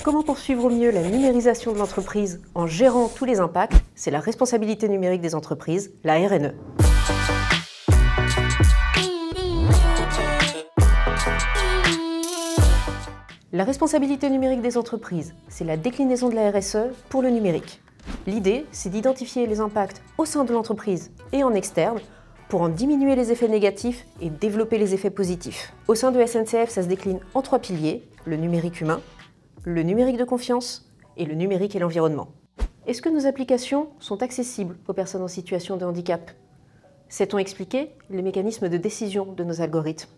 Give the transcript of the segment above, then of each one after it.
Comment poursuivre au mieux la numérisation de l'entreprise en gérant tous les impacts? C'est la responsabilité numérique des entreprises, la RNE. La responsabilité numérique des entreprises, c'est la déclinaison de la RSE pour le numérique. L'idée, c'est d'identifier les impacts au sein de l'entreprise et en externe pour en diminuer les effets négatifs et développer les effets positifs. Au sein de SNCF, ça se décline en 3 piliers, le numérique humain, le numérique de confiance et le numérique et l'environnement. Est-ce que nos applications sont accessibles aux personnes en situation de handicap? Sait-on expliquer les mécanismes de décision de nos algorithmes?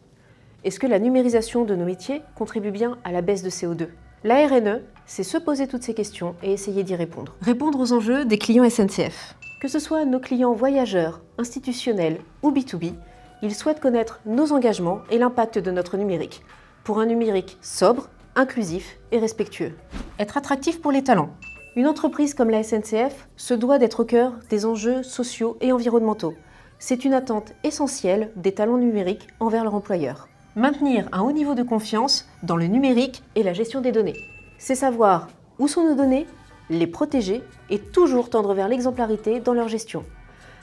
Est-ce que la numérisation de nos métiers contribue bien à la baisse de CO2? La RNE, c'est se poser toutes ces questions et essayer d'y répondre. Répondre aux enjeux des clients SNCF. Que ce soit nos clients voyageurs, institutionnels ou B2B, ils souhaitent connaître nos engagements et l'impact de notre numérique, pour un numérique sobre, inclusif et respectueux. Être attractif pour les talents. Une entreprise comme la SNCF se doit d'être au cœur des enjeux sociaux et environnementaux. C'est une attente essentielle des talents numériques envers leur employeur. Maintenir un haut niveau de confiance dans le numérique et la gestion des données. C'est savoir où sont nos données, les protéger et toujours tendre vers l'exemplarité dans leur gestion.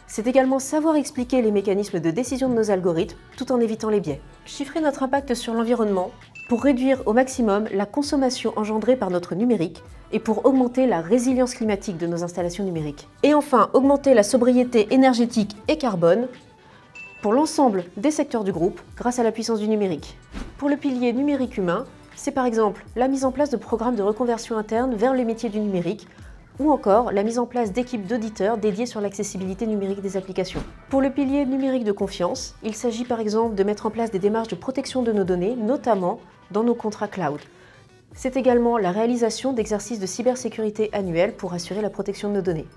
C'est également savoir expliquer les mécanismes de décision de nos algorithmes tout en évitant les biais. Chiffrer notre impact sur l'environnement pour réduire au maximum la consommation engendrée par notre numérique et pour augmenter la résilience climatique de nos installations numériques. Et enfin, augmenter la sobriété énergétique et carbone pour l'ensemble des secteurs du groupe grâce à la puissance du numérique. Pour le pilier numérique humain, c'est par exemple la mise en place de programmes de reconversion interne vers les métiers du numérique ou encore la mise en place d'équipes d'auditeurs dédiées sur l'accessibilité numérique des applications. Pour le pilier numérique de confiance, il s'agit par exemple de mettre en place des démarches de protection de nos données, notamment dans nos contrats cloud. C'est également la réalisation d'exercices de cybersécurité annuels pour assurer la protection de nos données.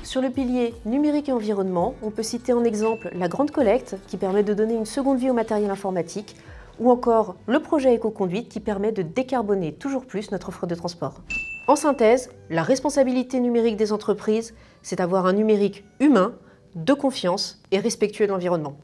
Sur le pilier numérique et environnement, on peut citer en exemple la grande collecte qui permet de donner une seconde vie au matériel informatique ou encore le projet éco-conduite qui permet de décarboner toujours plus notre offre de transport. En synthèse, la responsabilité numérique des entreprises, c'est d'avoir un numérique humain, de confiance et respectueux de l'environnement.